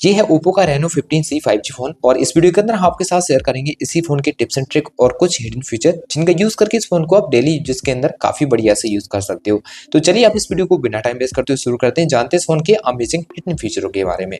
ये है ओप्पो का रेनो 15C 5G फोन और इस वीडियो के अंदर हम आपके साथ शेयर करेंगे इसी फोन के टिप्स एंड ट्रिक और कुछ हिडन फीचर जिनका यूज करके इस फोन को आप डेली यूज के अंदर काफी बढ़िया से यूज कर सकते हो। तो चलिए आप इस वीडियो को बिना टाइम वेस्ट करते हुए शुरू करते हैं, जानते हैं इस फोन के अमेजिंग हिडन फीचरों के बारे में।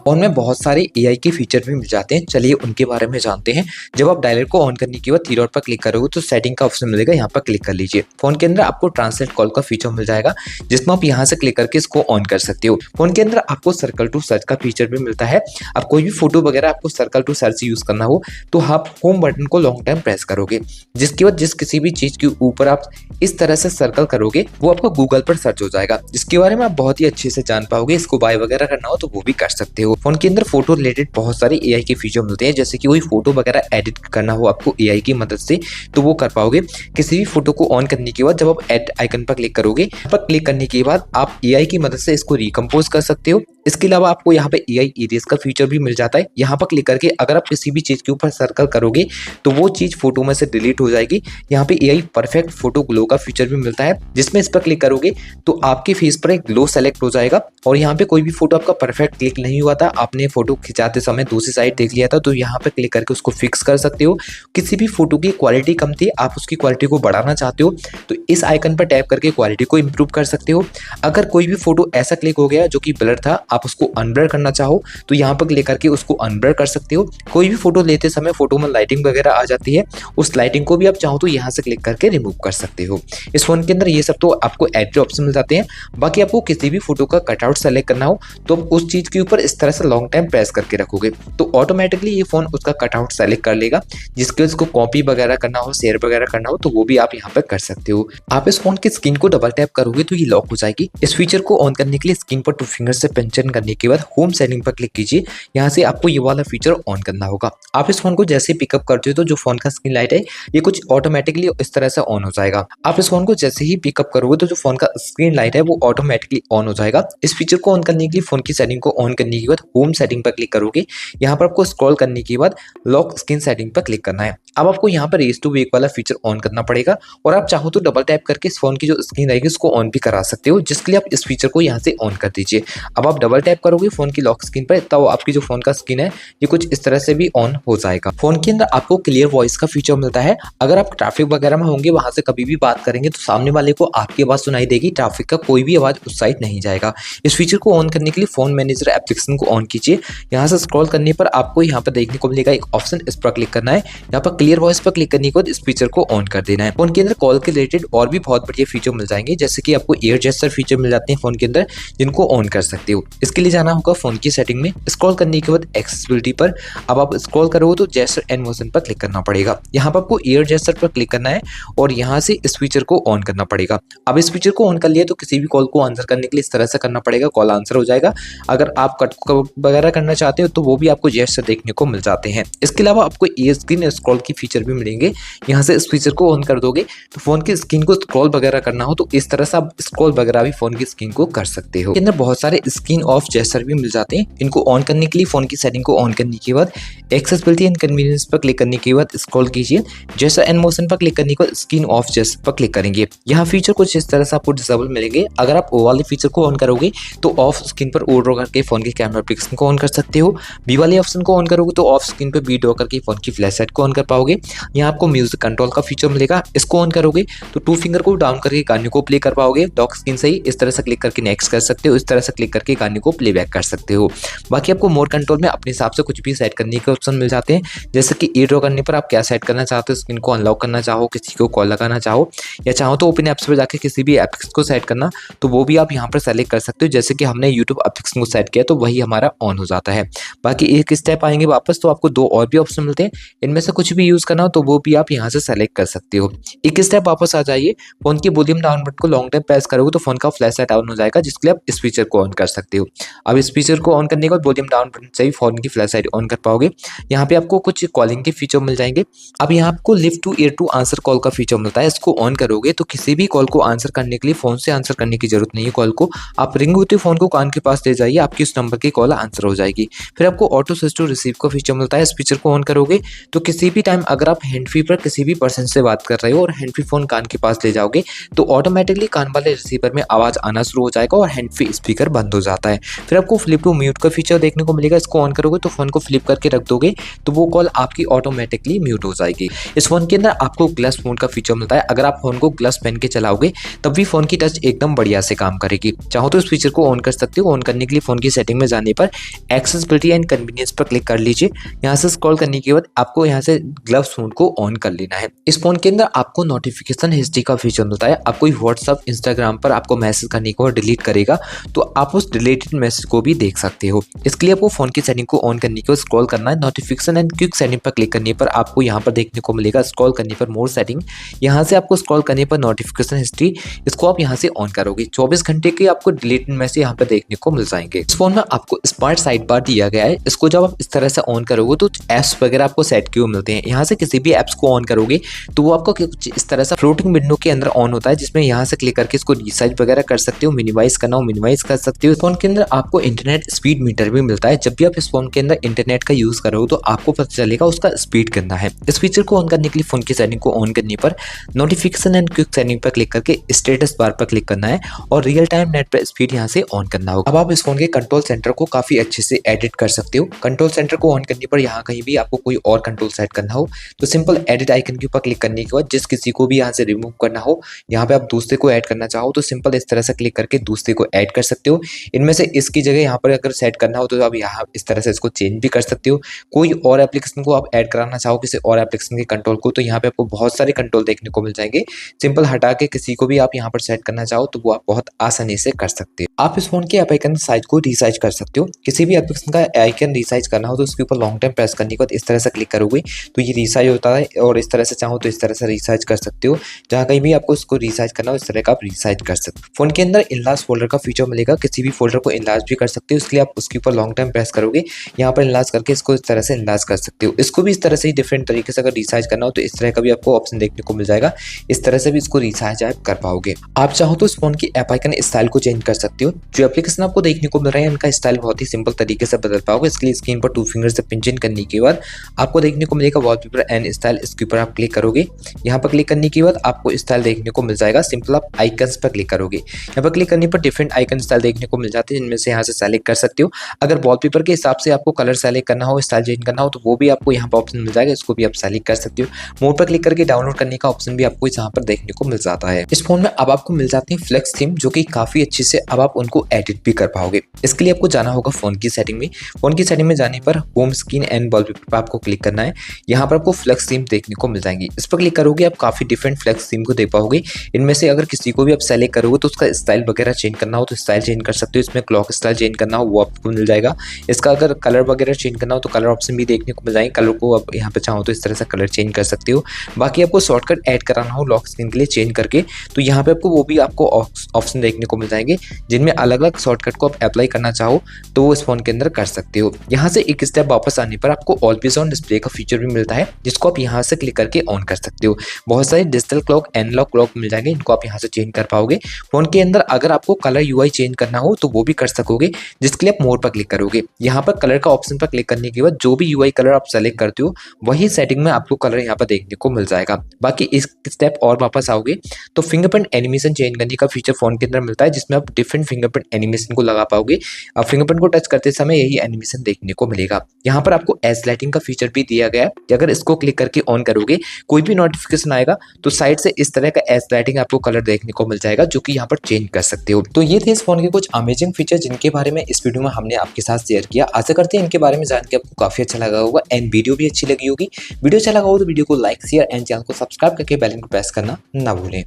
फोन में बहुत सारे एआई के फीचर भी मिल जाते हैं, चलिए उनके बारे में जानते हैं। जब आप डायलर को ऑन करने के बाद थ्री डॉट पर क्लिक करोगे तो सेटिंग का ऑप्शन मिलेगा, यहाँ पर क्लिक कर लीजिए। फोन के अंदर आपको ट्रांसलेट कॉल का फीचर मिल जाएगा जिसमें आप यहाँ से क्लिक करके इसको ऑन कर सकते हो। फोन के अंदर आपको सर्कल टू सर्च का फीचर भी मिलता है। अब कोई भी फोटो वगैरह आपको सर्कल टू सर्च यूज करना हो तो आप होम बटन को लॉन्ग टाइम प्रेस करोगे, जिसके बाद जिस किसी भी चीज के ऊपर आप इस तरह से सर्कल करोगे वो आपको गूगल पर सर्च हो जाएगा, जिसके बारे में आप बहुत ही अच्छे से जान पाओगे। इसको बाय वगैरह करना हो तो वो भी कर सकते हो। फोन के अंदर फोटो रिलेटेड बहुत सारे एआई के फीचर मिलते हैं, जैसे कि कोई फोटो वगैरह एडिट करना हो आपको एआई की मदद से तो वो कर पाओगे। किसी भी फोटो को ऑन करने के बाद जब आप एड आइकन पर क्लिक करोगे, पर क्लिक करने के बाद आप एआई की मदद से इसको रिकम्पोज कर सकते हो। इसके अलावा आपको यहाँ पे एआई इरेज का फीचर भी मिल जाता है। यहाँ पर क्लिक करके अगर आप किसी भी चीज के ऊपर सर्कल करोगे तो वो चीज फोटो में से डिलीट हो जाएगी। यहाँ पे एआई परफेक्ट फोटो ग्लो का फीचर भी मिलता है, जिसमें इस पर क्लिक करोगे तो आपके फेस पर एक ग्लो सेलेक्ट हो जाएगा और यहाँ पे कोई भी फोटो आपका परफेक्ट क्लिक नहीं हुआ था, आपने फोटो खिंचाते समय दूसरी साइड देख लिया था, तो यहाँ पे क्लिक करके उसको फिक्स कर सकते हो। किसी भी फोटो की क्वालिटी कम थी, आप उसकी क्वालिटी को बढ़ाना चाहते हो तो इस आइकन पर टैप करके क्वालिटी को इंप्रूव कर सकते हो। अगर कोई भी फोटो ऐसा क्लिक हो गया जो कि ब्लर था, आप उसको अनब्लर करना चाहो तो यहाँ पर क्लिक करके उसको अनब्लर कर सकते हो। कोई भी फोटो लेते समय फोटो में लाइटिंग वगैरह आ जाती है, उस लाइटिंग को भी आप चाहो तो यहाँ से क्लिक करके रिमूव कर सकते हो। इस फोन के अंदर ये सब तो आपको ऐड के ऑप्शन मिल जाते हैं। बाकी आपको किसी भी फोटो का कटआउट सेलेक्ट करना हो तो आप उस चीज के ऊपर इस तरह से लॉन्ग टाइम प्रेस करके रखोगे तो ऑटोमेटिकली ये फोन उसका कटआउट सेलेक्ट कर लेगा, जिसके उसको कॉपी वगैरह करना हो, शेयर वगैरह करना हो तो वो भी आप यहाँ पर कर सकते हो। आप इस फोन की स्क्रीन को डबल टैप करोगे तो ये लॉक हो जाएगी। इस फीचर को ऑन करने के लिए स्क्रीन पर 2 फिंगर से पेंशन करने के बाद होम सेटिंग पर क्लिक कीजिए। यहाँ से आपको ये वाला फीचर ऑन करना होगा। आप इस फोन को जैसे पिकअप करते हो तो जो फोन का स्क्रीन लाइट है ये कुछ ऑटोमेटिकली इस तरह से ऑन हो जाएगा। आप इस फोन को जैसे ही पिकअप करोगे तो जो फोन का स्क्रीन लाइट है वो ऑटोमेटिकली ऑन हो जाएगा। इस फीचर को ऑन करने के लिए फोन की सेटिंग को ऑन करने के बाद होम सेटिंग पर क्लिक करोगे। यहाँ पर आपको स्क्रॉल करने के बाद लॉक स्क्रीन सेटिंग पर क्लिक करना है। अब आपको यहाँ पर रेज टू वेक वाला फीचर ऑन करना पड़ेगा और आप चाहो तो डबल टैप करके इस फोन की जो स्क्रीन रहेगी उसको ऑन भी करा सकते हो, जिसके लिए आप इस फीचर को यहाँ से ऑन कर दीजिए। अब आप डबल टैप करोगे फोन की लॉक स्क्रीन पर तो आपकी जो फोन का स्क्रीन है ये कुछ इस तरह से भी ऑन हो जाएगा। फोन के अंदर आपको क्लियर वॉइस का फीचर मिलता है। अगर आप ट्रैफिक वगैरह में होंगे, वहां से कभी भी बात करेंगे तो सामने वाले को आपकी आवाज सुनाई देगी, ट्रैफिक का कोई भी आवाज उस साइड नहीं जाएगा। इस फीचर को ऑन करने के लिए फोन मैनेजर एप्लीकेशन को ऑन कीजिए। यहाँ से स्क्रॉल करने पर आपको यहाँ पर देखने को मिलेगा एक ऑप्शन, इस पर क्लिक करना है। यहाँ पर क्लियर वॉइस पर क्लिक करने के बाद इस फीचर को ऑन कर देना है। फोन के अंदर कॉल के रिलेटेड और भी बहुत बढ़िया फीचर मिल जाएंगे, जैसे कि आपको एयर जेस्चर फीचर मिल जाते हैं फोन के अंदर, जिनको ऑन कर सकते हो। इसके लिए जाना होगा फोन की सेटिंग में, स्क्रॉल करने के बाद एक्सेसिबिलिटी पर अब आप स्क्रॉल करोगे तो जेस्चर एंड मोशन पर क्लिक करना पड़ेगा। यहाँ पर आपको एयर जेस्चर पर क्लिक करना है और यहाँ से इस फीचर को ऑन करना पड़ेगा। अब इस फीचर को ऑन कर लिया तो किसी भी कॉल को आंसर करने के लिए इस तरह से करना पड़ेगा, कॉल आंसर हो जाएगा। अगर आप कट वगैरह करना चाहते हो तो वो भी आपको जेस्चर देखने को मिल जाते हैं। इसके अलावा आपको एयर स्क्रीन स्क्रॉल की फीचर भी मिलेंगे। यहाँ से इस फीचर को ऑन कर दोगे तो फोन की स्क्रीन को स्क्रॉल वगैरह करना हो तो इस तरह से आप स्क्रॉल वगैरह भी फोन की स्क्रीन को कर सकते हो। इसके अंदर बहुत सारे स्क्रीन ऑफ जेस्चर भी मिल जाते हैं। इनको ऑन करने के लिए फोन की सेटिंग को ऑन करने के बाद एक्सेसिबिलिटी एंड कन्वीनियंस पर क्लिक करने के बाद स्क्रॉल कीजिए। जेस्चर एंड मोशन पर क्लिक करने के बाद स्क्रीन ऑफ जेस्चर पर क्लिक करेंगे। यहाँ फीचर कुछ इस तरह से आपको डिसेबल मिलेंगे। अगर आप ओ वाले फीचर को ऑन करोगे तो ऑफ स्क्रीन पर ओ ड्रॉ करके फोन के कैमरा एप्लीकेशन को ऑन कर सकते हो। बी वाले ऑप्शन को ऑन करोगे तो ऑफ स्क्रीन पर बी ड्रॉ करके फोन की फ्लैश लाइट को ऑन कर पाओगे। यहाँ आपको म्यूजिक कंट्रोल का फीचर मिलेगा। इसको ऑन करोगे तो 2 फिंगर को डाउन करके गाने को प्ले कर पाओगे। लॉक स्क्रीन से ही इस तरह से क्लिक करके नेक्स्ट कर सकते हो, इस तरह से क्लिक करके गाने को प्लेबैक कर सकते हो। बाकी आपको मोर कंट्रोल में अपने हिसाब से कुछ भी सेट करने के ऑप्शन मिल जाते हैं, जैसे कि ई ड्रॉ करने पर आप क्या सेट करना चाहते हो, स्क्रीन को अनलॉक करना चाहो, किसी को कॉल लगाना चाहो या चाहो तो ओपन एप्स पर जाकर किसी भी एप्स को सेट करना तो वो भी आप यहाँ पर सेलेक्ट कर सकते हो। जैसे कि हमने यूट्यूब एप्लीकेशन को सेट किया तो वही हमारा ऑन हो जाता है। बाकी एक स्टेप आएंगे वापस तो आपको 2 और भी ऑप्शन मिलते हैं, इनमें से कुछ भी यूज करना हो तो वो भी आप यहाँ से सेलेक्ट कर सकते हो। एक स्टेप वापस आ जाइए, फोन की वॉल्यूम डाउन बटन को लॉन्ग टाइम प्रेस करोगे तो फोन का फ्लैश लाइट ऑन हो जाएगा, जिसके लिए आप इस फीचर को ऑन कर सकते हो। अब इस फीचर को ऑन करने के बाद वॉल्यूम डाउन बटन से ही फोन की फ्लैश लाइट ऑन कर पाओगे। यहाँ पे आपको कुछ कॉलिंग के फीचर मिल जाएंगे। अब यहाँ आपको lift to ear to answer call का फीचर मिलता है। इसको ऑन करोगे तो किसी भी कॉल को आंसर करने के लिए फोन से आंसर करने की जरूरत नहीं है। कॉल को आप रिंग होते फोन को कान के पास ले जाइए, आपकी उस नंबर की कॉल कॉल आंसर हो जाएगी। फिर आपको ऑटो स्विच टू रिसीव का फीचर मिलता है। इस फीचर को ऑन करोगे तो किसी भी टाइम अगर आप हैंड फ्री पर किसी भी पर्सन से बात कर रहे हो और हैंड फ्री फोन कान के पास ले जाओगे तो ऑटोमेटिकली कान वाले रिसीवर में आवाज आना शुरू हो जाएगा और हैंड फ्री स्पीकर बंद हो जाता है। फिर आपको फ्लिप टू म्यूट का फीचर देखने को मिलेगा। इसको ऑन करोगे तो फोन को फ्लिप करके रख दोगे तो वो कॉल आपकी ऑटोमेटिकली म्यूट हो जाएगी। इस फोन के अंदर आपको ग्लास मोड का फीचर मिलता है। अगर आप फोन को ग्लास पहन के चलाओगे तब भी फोन की टच एकदम बढ़िया से काम करेगी। चाहो तो इस फीचर को ऑन कर सकते हो। ऑन करने के लिए फोन की सेटिंग में जाने पर एक्सेसिबिलिटी एंड कन्वीनियंस पर क्लिक कर लीजिए। यहाँ से स्क्रॉल करने के बाद आपको यहाँ से ग्लव्स मोड को ऑन कर लेना है। इस फोन के अंदर आपको नोटिफिकेशन हिस्ट्री का फीचर मिलता है। आप कोई व्हाट्सअप इंस्टाग्राम पर आपको मैसेज करने को डिलीट करेगा तो आप उस डिलीटेड मैसेज को भी देख सकते हो। इसके लिए आपको फोन की सेटिंग को ऑन करने के बाद स्क्रॉल करना है। नोटिफिकेशन एंड क्विक सेटिंग पर क्लिक करने पर आपको यहाँ पर देखने को मिलेगा स्क्रॉल करने पर मोर सेटिंग। यहाँ से आपको स्क्रॉल करने पर नोटिफिकेशन हिस्ट्री, इसको आप यहाँ से ऑन करोगे 24 घंटे के आपको डिलीटेड मैसेज यहाँ पर देखने को मिल जाएंगे। इस फोन में आपको स्मार्ट साइड बार दिया गया है। इसको जब आप इस तरह से ऑन करोगे तो एप्स वगैरह आपको सेट किए मिलते हैं। यहाँ से किसी भी एप्स को ऑन करोगे तो वो आपको इस तरह से फ्लोटिंग विंडो के अंदर ऑन होता है, जिसमें यहाँ से क्लिक करके इसको रिसाइज वगैरह कर सकते हो, मिनिमाइज करना हो मिनिमाइज कर सकते हो। फोन के अंदर आपको इंटरनेट स्पीड मीटर भी मिलता है। जब भी आप इस फोन के अंदर इंटरनेट का यूज करोगे तो आपको पता चलेगा उसका स्पीड कितना है। इस फीचर को ऑन करने के लिए फोन की सेटिंग को ऑन करने पर नोटिफिकेशन एंड क्विक सेटिंग पर क्लिक करके स्टेटस बार पर क्लिक करना है और रियल टाइम नेट पर स्पीड यहाँ से ऑन करना होगा। अब आप इस फोन के कंट्रोल सेंटर को काफी अच्छे से एडिट कर सकते हो। कंट्रोल सेंटर को ऑन करने पर यहाँ कहीं भी आपको कोई और कंट्रोल सेट करना हो तो सिंपल एडिट आइकन के ऊपर क्लिक करने के बाद जिस किसी को भी यहाँ से रिमूव करना हो, यहाँ पे आप दूसरे को ऐड करना चाहो तो सिंपल इस तरह से क्लिक करके दूसरे को ऐड कर सकते हो। इनमें से इसकी जगह यहाँ पर अगर सेट करना हो तो आप यहाँ इस तरह से इसको चेंज भी कर सकते हो। कोई और एप्लीकेशन को आप ऐड कराना चाहो किसी और एप्लीकेशन के कंट्रोल को तो यहाँ पे आपको बहुत सारे कंट्रोल देखने को मिल जाएंगे। सिंपल हटा के किसी को भी आप यहाँ पर सेट करना चाहो तो वो आप बहुत आसानी से कर सकते हो। आप इस फोन के ऐप आइकन साइज को रिसाइज कर सकते हो। किसी भी एप्लीकेशन का आइकन रिसाइज करना हो तो उसके ऊपर लॉन्ग टाइम प्रेस करने के बाद इस तरह से क्लिक करोगे तो ये रिसाइज होता है और इस तरह से चाहो तो इस तरह से रिसाइज कर सकते हो। जहाँ कहीं भी आपको इसको रिसाइज करना हो इस तरह का आप रिसाइज कर सकते हो। फोन के अंदर इनलार्ज फोल्डर का फीचर मिलेगा। किसी भी फोल्डर को इनलार्ज भी कर सकते हो। इसलिए आप उसके ऊपर लॉन्ग टाइम प्रेस करोगे, यहाँ पर इनलार्ज करके इसको इस तरह से इनलार्ज कर सकते हो। इसको भी इस तरह से ही डिफरेंट तरीके से अगर रिसाइज करना हो तो इस तरह का भी आपको ऑप्शन देखने को मिल जाएगा। इस तरह से भी इसको रिसाइज आप कर पाओगे। आप चाहो तो इस फोन की ऐप आइकन स्टाइल को चेंज कर सकते हो। जो एप्लीकेशन आपको देखने को मिल रहा है उनका स्टाइल बहुत ही सिंपल तरीके से बदल पाओगे। इसके लिए स्क्रीन पर 2 फिंगर से पिंच इन करने के बाद आपको देखने को मिलेगा वॉलपेपर एंड स्टाइल। इसके ऊपर आप क्लिक करोगे, यहाँ पर क्लिक करने के बाद आपको स्टाइल देखने को मिल जाएगा। सिंपल आप आइकन्स पर क्लिक करोगे, यहाँ पर क्लिक करने पर डिफरेंट आइकन स्टाइल देखने को मिल जाते हैं, जिनमें से यहाँ से सेलेक्ट कर सकते हो। अगर वॉलपेपर के हिसाब से आपको कलर सेलेक्ट करना हो, स्टाइल चेंज करना हो तो वो भी आपको यहाँ पर ऑप्शन मिल जाएगा। इसको भी आप सेलेक्ट कर सकते हो। मोड पर क्लिक करके डाउनलोड करने का ऑप्शन भी आपको यहाँ पर देखने को मिल जाता है। इस फोन में अब आपको मिल जाती है फ्लेक्स थीम, जो कि काफी अच्छे से अब आप उनको एडिट भी कर पाओगे। इसके लिए आपको जाना होगा फोन की सेटिंग में। फोन की सेटिंग में जाने पर होम स्क्रीन एंड वॉलपेपर पर आपको क्लिक करना है। यहाँ पर आपको फ्लेक्स थीम देखने को मिल जाएंगी। इस पर क्लिक करोगे आप काफी डिफरेंट फ्लेक्स थीम को देख पाओगे। इनमें से अगर किसी को भी आप सेलेक्ट करोगे तो उसका स्टाइल वगैरह चेंज करना हो तो स्टाइल चेंज कर सकते हो। इसमें क्लॉक स्टाइल चेंज करना हो वो आपको मिल जाएगा। इसका अगर कलर वगैरह चेंज करना हो तो कलर ऑप्शन भी देखने को मिल जाएंगे। कलर को आप यहाँ पे चाहो तो इस तरह से कलर चेंज कर सकते हो। बाकी आपको शॉर्टकट ऐड कराना हो लॉक स्क्रीन के लिए चेंज करके तो यहाँ पे आपको वो भी आपको ऑप्शन देखने को मिल जाएंगे, जिनमें अलग अलग शॉर्टकट को आप अप्लाई करना चाहो तो वो इस फोन के अंदर कर सकते हो। यहाँ से एक स्टेप वापस आने पर आपको ऑलवेज ऑन डिस्प्ले का फीचर भी मिलता है, जिसको आप यहाँ से क्लिक करके ऑन कर सकते हो। बहुत सारे डिजिटल क्लॉक एनालॉग क्लॉक मिल जाएंगे, इनको आप यहाँ से चेंज कर पाओगे। फोन के अंदर अगर आपको कलर यूआई चेंज करना हो तो वो भी कर सकोगे, जिसके लिए आप मोड पर क्लिक करोगे। यहाँ पर कलर का ऑप्शन पर क्लिक करने के बाद जो भी यूआई कलर आप सेलेक्ट करते हो वही सेटिंग में आपको कलर यहाँ पर देखने को मिल जाएगा। बाकी इस स्टेप और वापस आओगे तो फिंगरप्रिंट एनिमेशन चेंज करने का फीचर फोन के अंदर मिलता है, जिसमें आप डिफरेंट फिंगरप्रिंट एनिमेशन को लगा पाओगे। अब फिंगरप्रिंट को टच करते समय यही एनिमेशन देखने को मिलेगा। यहाँ पर आपको एज लाइटिंग का फीचर भी दिया गया है। अगर इसको क्लिक करके ऑन करोगे कोई भी नोटिफिकेशन आएगा तो साइड से इस तरह का एज लाइटिंग आपको कलर देखने को मिल जाएगा, जो कि यहाँ पर चेंज कर सकते हो। तो ये थे इस फोन के कुछ अमेजिंग फीचर जिनके बारे में इस वीडियो में हमने आपके साथ शेयर किया। आशा करते हैं इनके बारे में जान के आपको काफी अच्छा लगा होगा एंड वीडियो भी अच्छी लगी होगी। वीडियो अच्छा लगा हो तो वीडियो को लाइक शेयर एंड चैनल को सब्सक्राइब करके बेल आइकन को प्रेस करना ना भूलें।